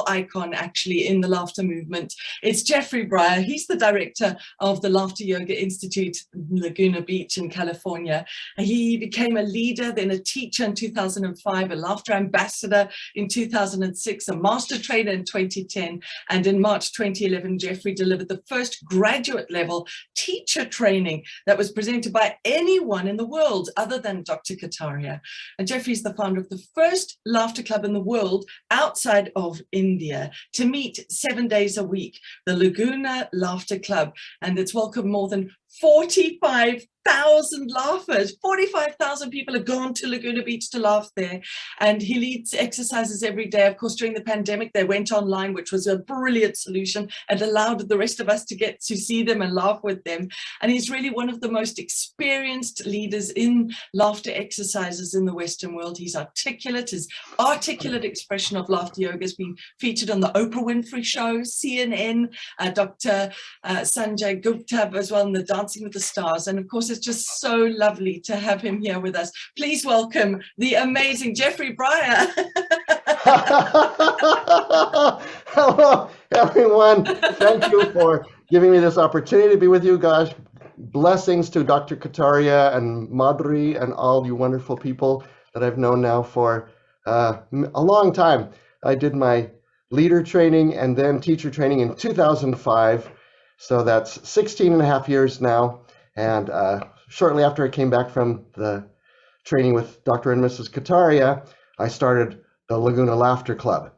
icon actually in the laughter movement. It's Jeffrey Briar. He's the director of the Laughter Yoga Institute, Laguna Beach in California. He became a leader, then a teacher in 2005, a laughter ambassador in 2006, a master trainer in 2010, and in March 2011, Jeffrey delivered the first graduate level teacher training that was presented by anyone in the world other than Dr. Kataria. And Jeffrey is the founder of the first laughter club in the world outside of India to meet 7 days a week, the Laguna Laughter Club, and it's welcomed more than 45,000 laughers. 45,000 people have gone to Laguna Beach to laugh there, and he leads exercises every day. Of course, during the pandemic, they went online, which was a brilliant solution and allowed the rest of us to get to see them and laugh with them. And he's really one of the most experienced leaders in laughter exercises in the Western world. He's articulate. His articulate expression of laughter yoga has been featured on the Oprah Winfrey Show, CNN, Dr. Sanjay Gupta as well, in the Dancing with the Stars. And of course, it's just so lovely to have him here with us. Please welcome the amazing Jeffrey Briar. Hello, everyone. Thank you for giving me this opportunity to be with you. Gosh, blessings to Dr. Kataria and Madhuri and all you wonderful people that I've known now for a long time. I did my leader training and then teacher training in 2005. So that's 16 and a half years now. And shortly after I came back from the training with Dr. and Mrs. Kataria, I started the Laguna Laughter Club.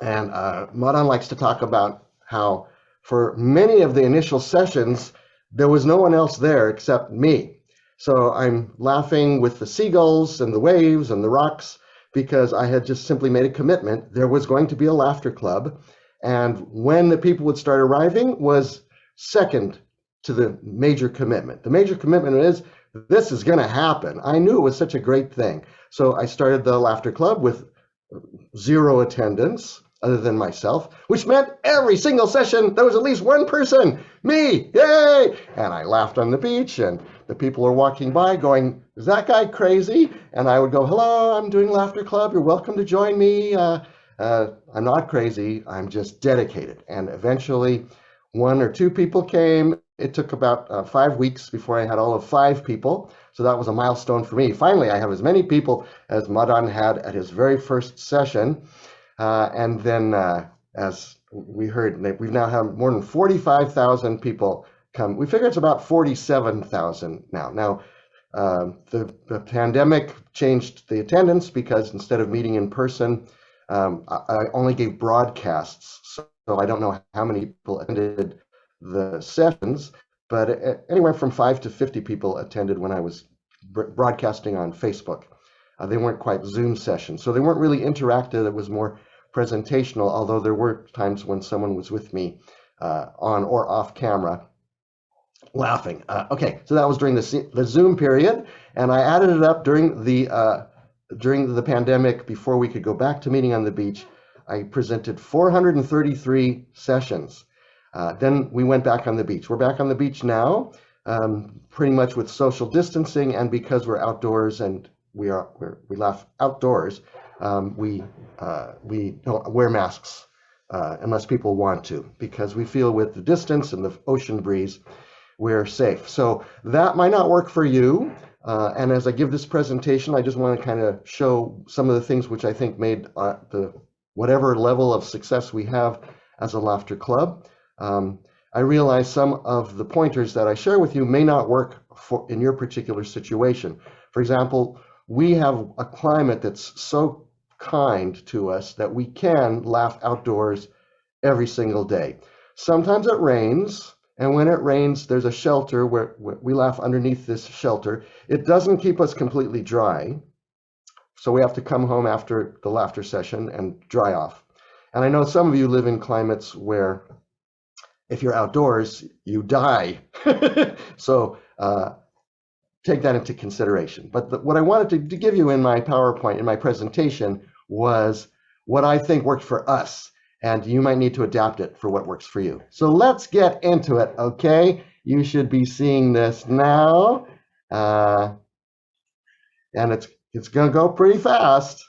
And Madan likes to talk about how for many of the initial sessions, there was no one else there except me. So I'm laughing with the seagulls and the waves and the rocks because I had just simply made a commitment. There was going to be a laughter club. And when the people would start arriving was second to the major commitment. The major commitment is, this is going to happen. I knew it was such a great thing. So I started the Laughter Club with 0 attendance other than myself, which meant every single session there was at least one person, me, yay! And I laughed on the beach and the people are walking by going, is that guy crazy? And I would go, hello, I'm doing Laughter Club. You're welcome to join me. I'm not crazy, I'm just dedicated. And eventually 1 or 2 people came. It took about 5 weeks before I had all of 5 people. So that was a milestone for me. Finally, I have as many people as Madan had at his very first session. And then as we heard, we've now had more than 45,000 people come. We figure it's about 47,000 now. Now, the pandemic changed the attendance because instead of meeting in person, I only gave broadcasts, so I don't know how many people attended the sessions, but anywhere from 5 to 50 people attended when I was broadcasting on Facebook. They weren't quite Zoom sessions, so they weren't really interactive. It was more presentational, although there were times when someone was with me on or off camera laughing. Okay, so that was during the Zoom period, and I added it up during the pandemic before we could go back to meeting on the beach. I presented 433 sessions. Then we went back on the beach. We're back on the beach now, pretty much with social distancing, and because we're outdoors and we laugh outdoors, we don't wear masks unless people want to, because we feel with the distance and the ocean breeze, we're safe. So that might not work for you. And as I give this presentation, I just want to kind of show some of the things which I think made whatever level of success we have as a laughter club. I realize some of the pointers that I share with you may not work in your particular situation. For example, we have a climate that's so kind to us that we can laugh outdoors every single day. Sometimes it rains. And when it rains, there's a shelter where we laugh underneath this shelter. It doesn't keep us completely dry. So we have to come home after the laughter session and dry off. And I know some of you live in climates where if you're outdoors, you die. So take that into consideration. But what I wanted to give you in my PowerPoint, in my presentation, was what I think worked for us. And you might need to adapt it for what works for you. So let's get into it, okay? You should be seeing this now. And it's gonna go pretty fast.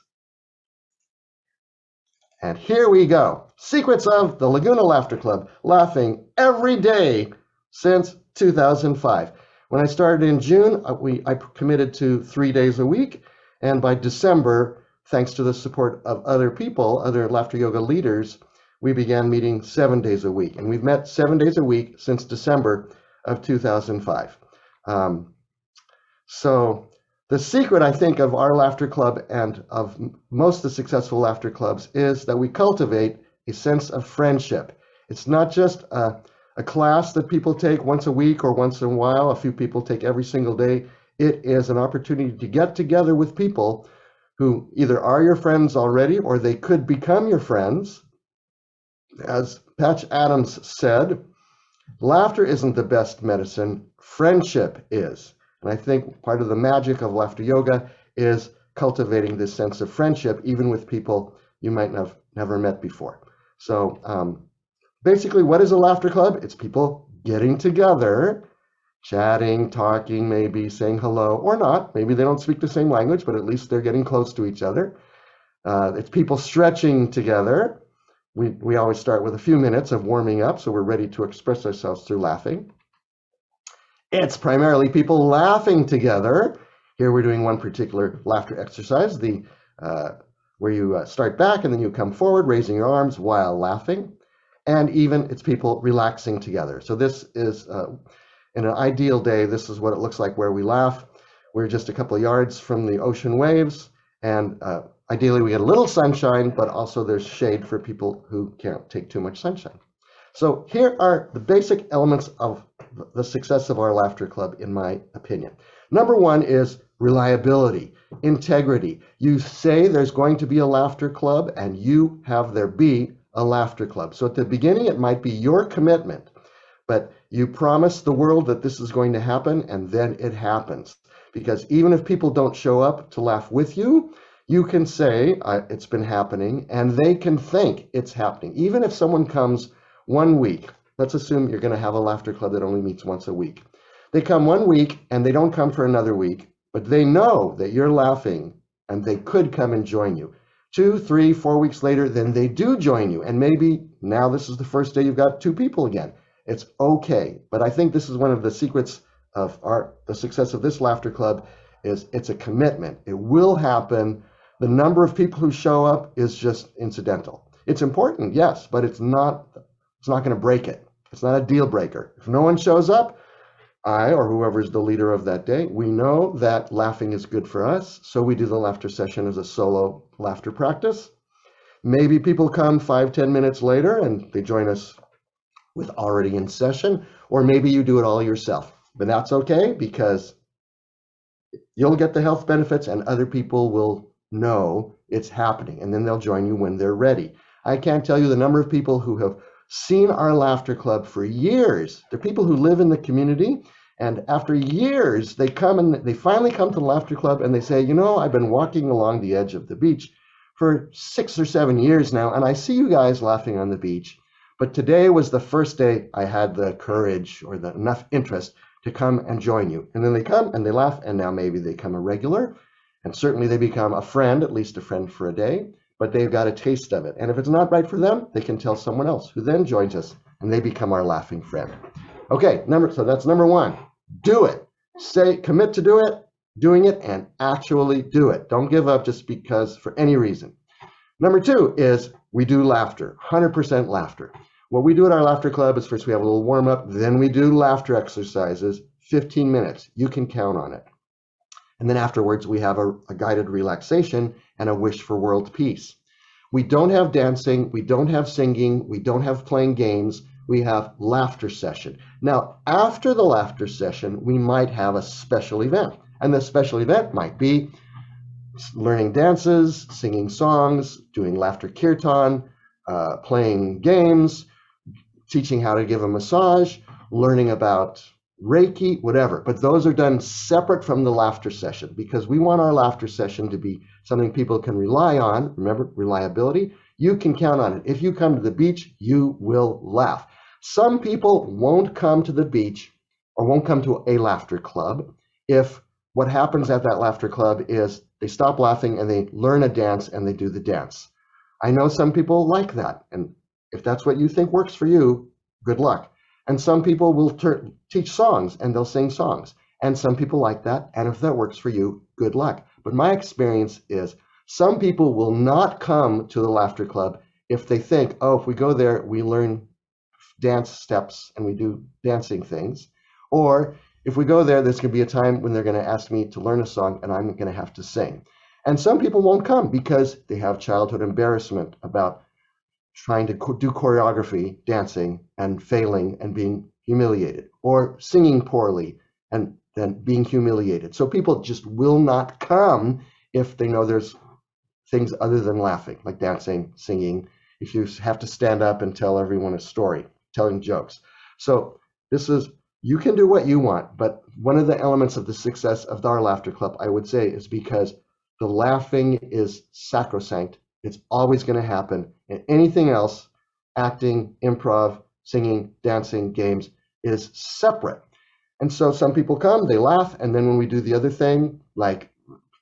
And here we go. Secrets of the Laguna Laughter Club, laughing every day since 2005. When I started in June, I committed to 3 days a week. And by December, thanks to the support of other people, other laughter yoga leaders, we began meeting 7 days a week. And we've met 7 days a week since December of 2005. So the secret, I think, of our laughter club and of most of the successful laughter clubs is that we cultivate a sense of friendship. It's not just a class that people take once a week or once in a while. A few people take every single day. It is an opportunity to get together with people who either are your friends already or they could become your friends. As Patch Adams said, laughter isn't the best medicine, friendship is. And I think part of the magic of laughter yoga is cultivating this sense of friendship, even with people you might have never met before. So basically, what is a laughter club? It's people getting together, chatting, talking, maybe saying hello or not. Maybe they don't speak the same language, but at least they're getting close to each other. It's people stretching together. We always start with a few minutes of warming up, so we're ready to express ourselves through laughing. It's primarily people laughing together. Here we're doing one particular laughter exercise, where you start back and then you come forward, raising your arms while laughing. And even it's people relaxing together. So this is, in an ideal day, this is what it looks like where we laugh. We're just a couple of yards from the ocean waves. And ideally we get a little sunshine, but also there's shade for people who can't take too much sunshine. So here are the basic elements of the success of our laughter club, in my opinion. Number one is reliability, integrity. You say there's going to be a laughter club and you have there be a laughter club. So at the beginning, it might be your commitment, but you promise the world that this is going to happen, and then it happens. Because even if people don't show up to laugh with you, you can say it's been happening, and they can think it's happening. Even if someone comes 1 week, let's assume you're going to have a laughter club that only meets once a week. They come 1 week and they don't come for another week, but they know that you're laughing and they could come and join you. 2, 3, 4 weeks later, then they do join you. And maybe now this is the first day you've got 2 people again. It's okay. But I think this is one of the secrets of the success of this laughter club is it's a commitment. It will happen. The number of people who show up is just incidental. It's important, yes, but it's not going to break it. It's not a deal breaker. If no one shows up, I or whoever is the leader of that day, we know that laughing is good for us, so we do the laughter session as a solo laughter practice. Maybe people come 5-10 minutes later and they join us with already in session, or maybe you do it all yourself. But that's okay, because you'll get the health benefits and other people will know it's happening, and then they'll join you when they're ready. I can't tell you the number of people who have seen our laughter club for years. They're people who live in the community, and after years they come and they finally come to the laughter club and they say, you know, I've been walking along the edge of the beach for 6 or 7 years now, and I see you guys laughing on the beach, but today was the first day I had the courage or enough interest to come and join you. And then they come and they laugh, and now maybe they become a regular, and certainly they become a friend, at least a friend for a day, but they've got a taste of it. And if it's not right for them, they can tell someone else who then joins us, and they become our laughing friend. Okay, so that's number one. Do it. Commit to doing it, and actually do it. Don't give up just because for any reason. Number two is we do laughter, 100% laughter. What we do at our laughter club is first we have a little warm up, then we do laughter exercises, 15 minutes. You can count on it. And then afterwards, we have a guided relaxation and a wish for world peace. We don't have dancing, we don't have singing, we don't have playing games, we have laughter session. Now, after the laughter session, we might have a special event. And the special event might be learning dances, singing songs, doing laughter kirtan, playing games, teaching how to give a massage, learning about Reiki, whatever. But those are done separate from the laughter session, because we want our laughter session to be something people can rely on. Remember, reliability. You can count on it. If you come to the beach, you will laugh. Some people won't come to the beach or won't come to a laughter club if what happens at that laughter club is they stop laughing and they learn a dance and they do the dance. I know some people like that, and if that's what you think works for you, good luck. And some people will teach songs and they'll sing songs. And some people like that, and if that works for you, good luck. But my experience is some people will not come to the Laughter Club if they think, oh, if we go there, we learn dance steps and we do dancing things. Or if we go there, there's going to be a time when they're going to ask me to learn a song and I'm going to have to sing. And some people won't come because they have childhood embarrassment about trying to do choreography, dancing, and failing and being humiliated, or singing poorly and then being humiliated. So people just will not come if they know there's things other than laughing, like dancing, singing, if you have to stand up and tell everyone a story, telling jokes. So this is, you can do what you want, but one of the elements of the success of our Laughter Club, I would say, is because the laughing is sacrosanct. It's always going to happen. And anything else, acting, improv, singing, dancing, games, is separate. And so some people come, they laugh, and then when we do the other thing, like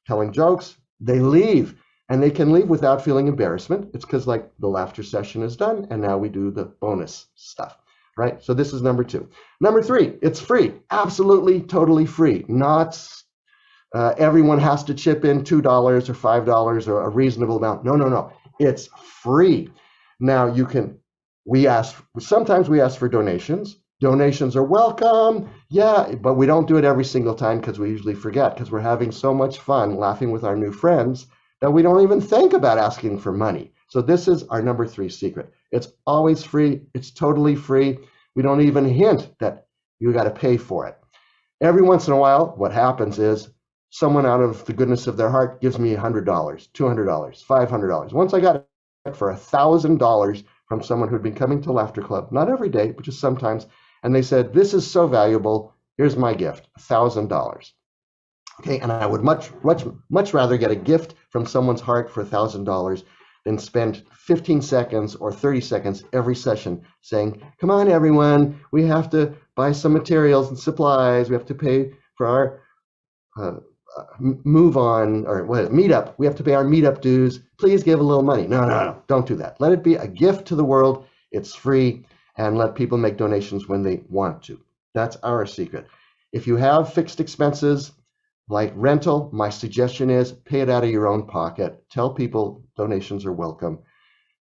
telling jokes, they leave. And they can leave without feeling embarrassment. It's because like the laughter session is done, and now we do the bonus stuff, right? So this is number 2. Number 3, it's free. Absolutely, totally free. Not everyone has to chip in $2 or $5 or a reasonable amount. No, no, no. It's free. Now you can, sometimes we ask for donations. Donations are welcome. Yeah, but we don't do it every single time because we usually forget because we're having so much fun laughing with our new friends that we don't even think about asking for money. So this is our number 3 secret. It's always free. It's totally free. We don't even hint that you got to pay for it. Every once in a while, what happens is someone out of the goodness of their heart gives me $100, $200, $500. Once I got it for $1,000 from someone who'd been coming to Laughter Club, not every day, but just sometimes, and they said, this is so valuable. Here's my gift, $1,000. Okay, and I would much rather get a gift from someone's heart for $1,000 than spend 15 seconds or 30 seconds every session saying, come on, everyone, we have to buy some materials and supplies. We have to pay for our meetup. We have to pay our meetup dues. Please give a little money. No, no, no, don't do that. Let it be a gift to the world. It's free, and let people make donations when they want to. That's our secret. If you have fixed expenses, like rental, my suggestion is pay it out of your own pocket. Tell people donations are welcome.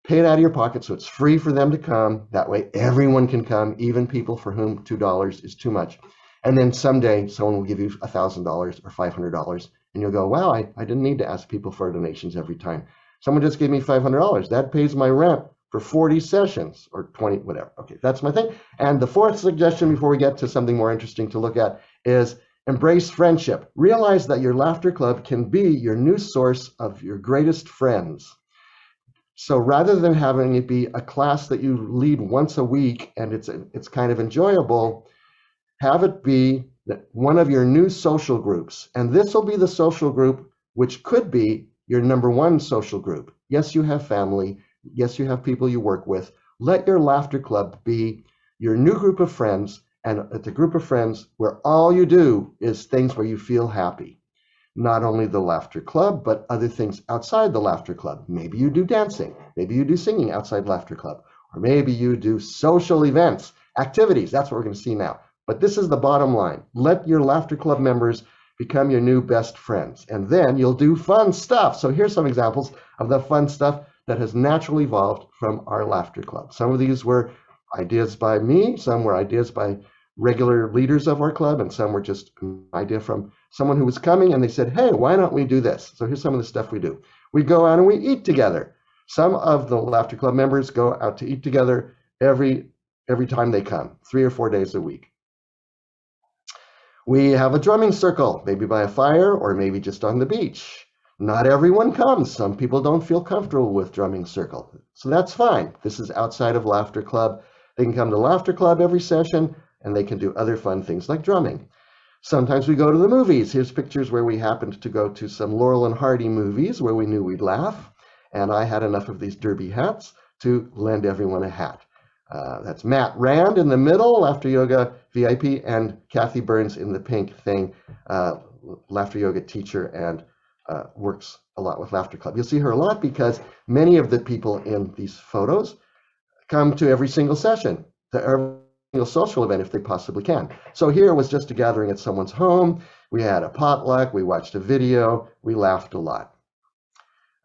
Pay it out of your pocket so it's free for them to come. That way everyone can come, even people for whom $2 is too much. And then someday someone will give you $1,000 or $500 and you'll go, wow, I didn't need to ask people for donations every time. Someone just gave me $500. That pays my rent for 40 sessions or 20, whatever. Okay, that's my thing. And the 4th suggestion before we get to something more interesting to look at is embrace friendship. Realize that your Laughter Club can be your new source of your greatest friends. So rather than having it be a class that you lead once a week and it's kind of enjoyable, have it be one of your new social groups. And this will be the social group which could be your number 1 social group. Yes, you have family. Yes, you have people you work with. Let your Laughter Club be your new group of friends, and it's a group of friends where all you do is things where you feel happy. Not only the Laughter Club, but other things outside the Laughter Club. Maybe you do dancing. Maybe you do singing outside Laughter Club. Or maybe you do social events, activities. That's what we're going to see now. But this is the bottom line. Let your Laughter Club members become your new best friends. And then you'll do fun stuff. So here's some examples of the fun stuff that has naturally evolved from our Laughter Club. Some of these were ideas by me, some were ideas by regular leaders of our club, and some were just an idea from someone who was coming and they said, hey, why don't we do this? So here's some of the stuff we do. We go out and we eat together. Some of the Laughter Club members go out to eat together every time they come, 3 or 4 days a week. We have a drumming circle, maybe by a fire or maybe just on the beach. Not everyone comes. Some people don't feel comfortable with drumming circle. So that's fine. This is outside of Laughter Club. They can come to Laughter Club every session and they can do other fun things like drumming. Sometimes we go to the movies. Here's pictures where we happened to go to some Laurel and Hardy movies where we knew we'd laugh. And I had enough of these derby hats to lend everyone a hat. That's Matt Rand in the middle, Laughter Yoga VIP, and Kathy Burns in the pink thing, Laughter Yoga teacher and works a lot with Laughter Club. You'll see her a lot because many of the people in these photos come to every single session, to every single social event if they possibly can. So here was just a gathering at someone's home. We had a potluck, we watched a video, we laughed a lot.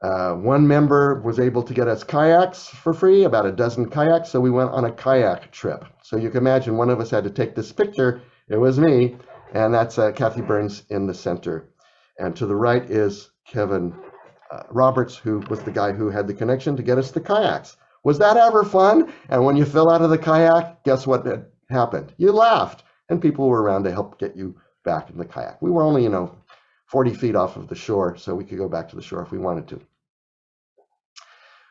One member was able to get us kayaks for free, about a dozen kayaks, so we went on a kayak trip. So you can imagine one of us had to take this picture. It was me, and that's Kathy Burns in the center. And to the right is Kevin Roberts, who was the guy who had the connection to get us the kayaks. Was that ever fun? And when you fell out of the kayak, guess what happened? You laughed, and people were around to help get you back in the kayak. We were only, 40 feet off of the shore, so we could go back to the shore if we wanted to.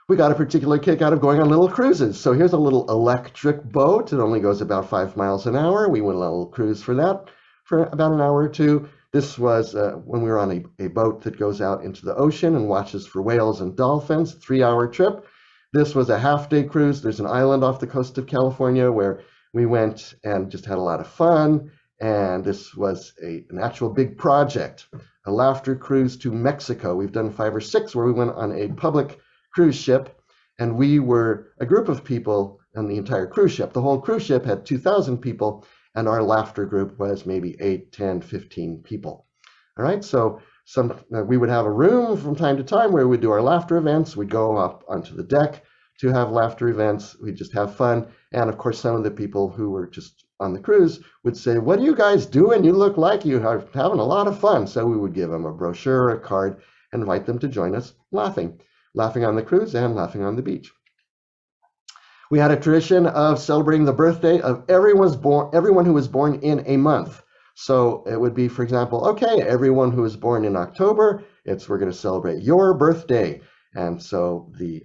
We got a particular kick out of going on little cruises. So here's a little electric boat. It only goes about 5 miles an hour. We went on a little cruise for that for about an hour or two. This was when we were on a boat that goes out into the ocean and watches for whales and dolphins, 3-hour trip. This was a half-day cruise. There's an island off the coast of California where we went and just had a lot of fun. And this was an actual big project, a laughter cruise to Mexico. We've done 5 or 6 where we went on a public cruise ship, and we were a group of people on the entire cruise ship. The whole cruise ship had 2,000 people, and our laughter group was maybe 8, 10, 15 people. All right, so we would have a room from time to time where we'd do our laughter events. We'd go up onto the deck to have laughter events. We'd just have fun. And of course, some of the people who were just on the cruise would say, "What are you guys doing? You look like you are having a lot of fun." So we would give them a brochure, a card, and invite them to join us laughing on the cruise and laughing on the beach. We had a tradition of celebrating the birthday of everyone who was born in a month. So it would be, for example, okay, everyone who was born in October, we're going to celebrate your birthday. And so the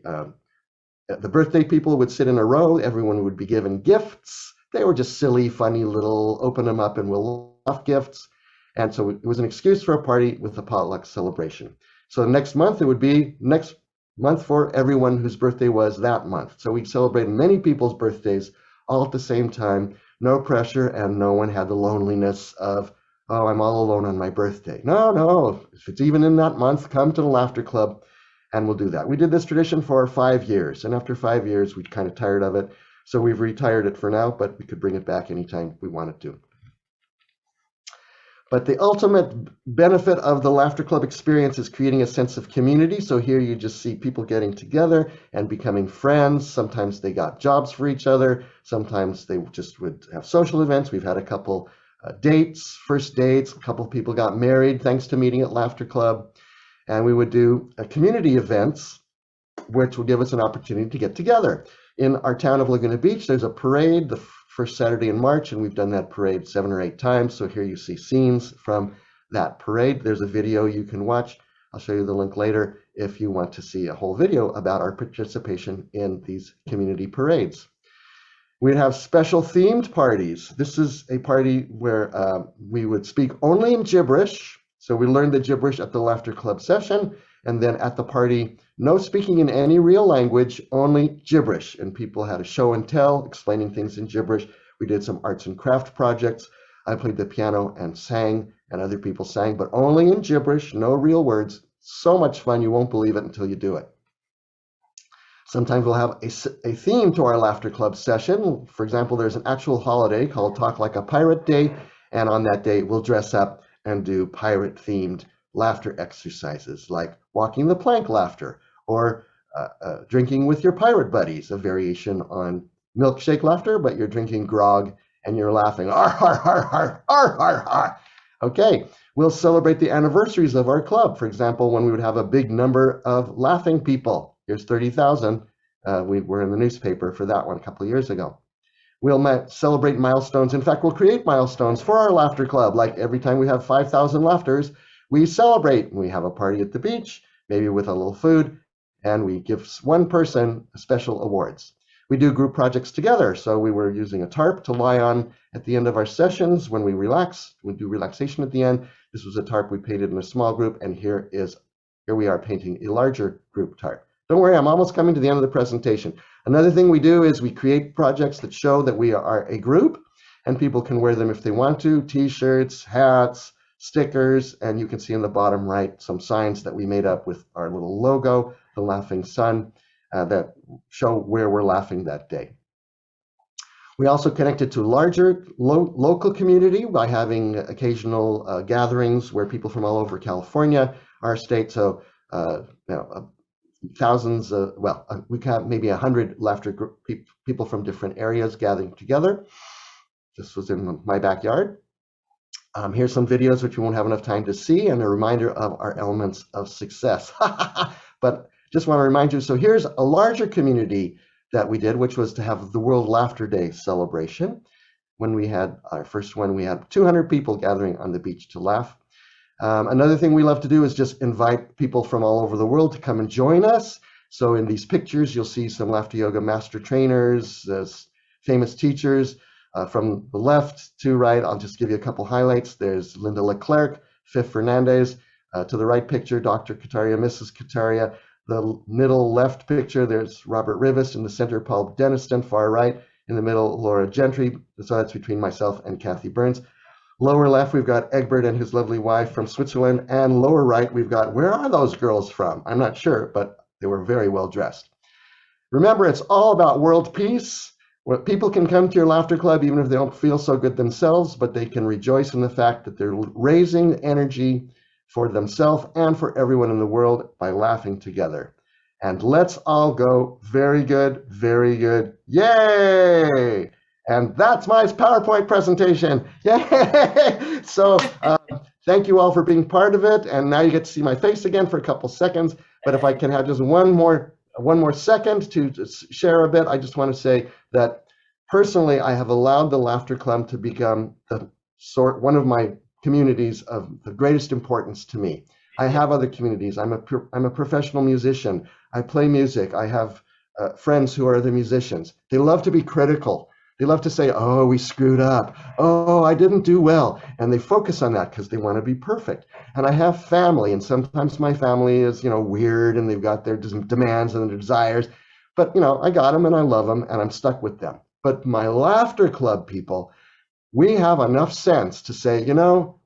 birthday people would sit in a row. Everyone would be given gifts. They were just silly, funny little open them up and we'll laugh gifts. And so it was an excuse for a party with a potluck celebration. So next month, it would be next month for everyone whose birthday was that month. So we celebrated many people's birthdays all at the same time, no pressure, and no one had the loneliness of, oh, I'm all alone on my birthday. No, if it's even in that month, come to the Laughter Club and we'll do that. We did this tradition for 5 years, and after 5 years, we kind of tired of it. So we've retired it for now, but we could bring it back anytime we wanted to. But the ultimate benefit of the Laughter Club experience is creating a sense of community. So here you just see people getting together and becoming friends. Sometimes they got jobs for each other. Sometimes they just would have social events. We've had a couple dates, first dates. A couple of people got married thanks to meeting at Laughter Club. And we would do community events, which will give us an opportunity to get together. In our town of Laguna Beach, there's a parade the first Saturday in March, and we've done that parade 7 or 8 times. So here you see scenes from that parade. There's a video you can watch. I'll show you the link later if you want to see a whole video about our participation in these community parades. We'd have special themed parties. This is a party where we would speak only in gibberish. So we learned the gibberish at the Laughter Club session, and then at the party, no speaking in any real language, only gibberish. And people had a show and tell, explaining things in gibberish. We did some arts and craft projects. I played the piano and sang, and other people sang, but only in gibberish, no real words. So much fun, you won't believe it until you do it. Sometimes we'll have a theme to our Laughter Club session. For example, there's an actual holiday called Talk Like a Pirate Day, and on that day, we'll dress up and do pirate-themed laughter exercises like walking the plank laughter or drinking with your pirate buddies, a variation on milkshake laughter, but you're drinking grog and you're laughing. Ar, har, har, har, ar, har, har. Okay, we'll celebrate the anniversaries of our club. For example, when we would have a big number of laughing people. Here's 30,000. We were in the newspaper for that one a couple of years ago. We'll celebrate milestones. In fact, we'll create milestones for our Laughter Club. Like every time we have 5,000 laughters, we celebrate. We have a party at the beach, maybe with a little food, and we give one person special awards. We do group projects together. So we were using a tarp to lie on at the end of our sessions when we relax. We do relaxation at the end. This was a tarp we painted in a small group, and here we are painting a larger group tarp. Don't worry, I'm almost coming to the end of the presentation. Another thing we do is we create projects that show that we are a group, and people can wear them if they want to, t-shirts, hats, stickers, and you can see in the bottom right some signs that we made up with our little logo, the laughing sun, that show where we're laughing that day. We also connected to larger local community by having occasional gatherings where people from all over California, our state, so thousands, we have maybe 100 laughter group people from different areas gathering together. This was in my backyard. Here's some videos which we won't have enough time to see, and a reminder of our elements of success. But just want to remind you, so here's a larger community that we did, which was to have the World Laughter Day celebration. When we had our first one, we had 200 people gathering on the beach to laugh. Another thing we love to do is just invite people from all over the world to come and join us. So in these pictures, you'll see some laughter yoga master trainers, famous teachers. From the left to right, I'll just give you a couple highlights. There's Linda Leclerc, Fifth Fernandez. To the right picture, Dr. Kataria, Mrs. Kataria. The middle left picture, there's Robert Rivas. In the center, Paul Deniston. Far right, in the middle, Laura Gentry. So that's between myself and Kathy Burns. Lower left, we've got Egbert and his lovely wife from Switzerland. And lower right, we've got, where are those girls from? I'm not sure, but they were very well dressed. Remember, it's all about world peace. People can come to your laughter club even if they don't feel so good themselves, but they can rejoice in the fact that they're raising energy for themselves and for everyone in the world by laughing together. And let's all go very good, yay! And that's my PowerPoint presentation, yay! So thank you all for being part of it, and now you get to see my face again for a couple seconds, but if I can have just one more second to share a bit, I just want to say that personally, I have allowed the Laughter Club to become one of my communities of the greatest importance to me. I have other communities. I'm a professional musician. I play music. I have friends who are other musicians. They love to be critical. They love to say, oh, we screwed up. Oh, I didn't do well. And they focus on that because they want to be perfect. And I have family, and sometimes my family is, weird, and they've got their demands and their desires. But, I got them and I love them and I'm stuck with them. But my Laughter Club people, we have enough sense to say,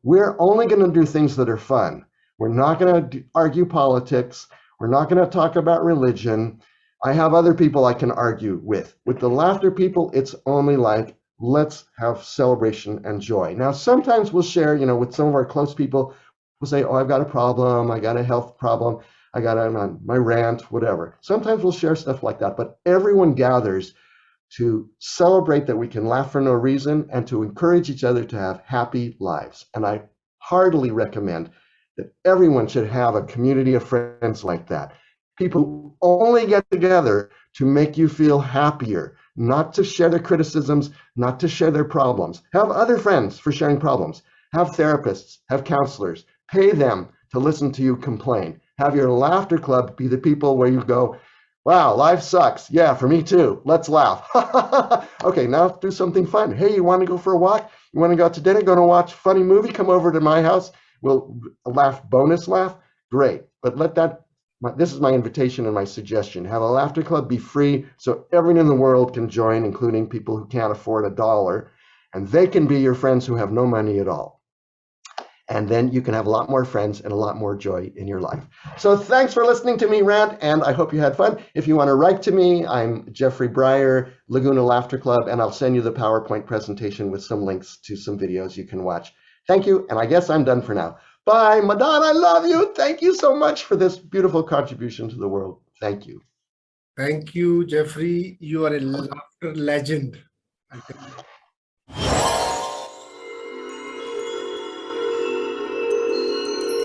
we're only going to do things that are fun. We're not going to argue politics. We're not going to talk about religion. I have other people I can argue with. With the laughter people, it's only like, let's have celebration and joy. Now, sometimes we'll share, with some of our close people, we'll say, oh, I've got a problem. I got a health problem. I got my rant, whatever. Sometimes we'll share stuff like that, but everyone gathers to celebrate that we can laugh for no reason and to encourage each other to have happy lives. And I heartily recommend that everyone should have a community of friends like that. People who only get together to make you feel happier, not to share their criticisms, not to share their problems. Have other friends for sharing problems. Have therapists, have counselors. Pay them to listen to you complain. Have your laughter club be the people where you go, wow, life sucks. Yeah, for me too. Let's laugh. Okay, now do something fun. Hey, you want to go for a walk? You want to go out to dinner? Going to watch a funny movie? Come over to my house. We'll bonus laugh. Great. But this is my invitation and my suggestion. Have a laughter club be free so everyone in the world can join, including people who can't afford $1. And they can be your friends who have no money at all. And then you can have a lot more friends and a lot more joy in your life. So thanks for listening to me rant, and I hope you had fun. If you want to write to me, I'm Jeffrey Briar, Laguna Laughter Club, and I'll send you the PowerPoint presentation with some links to some videos you can watch. Thank you, and I guess I'm done for now. Bye, Madonna, I love you. Thank you so much for this beautiful contribution to the world. Thank you. Thank you, Jeffrey. You are a laughter legend.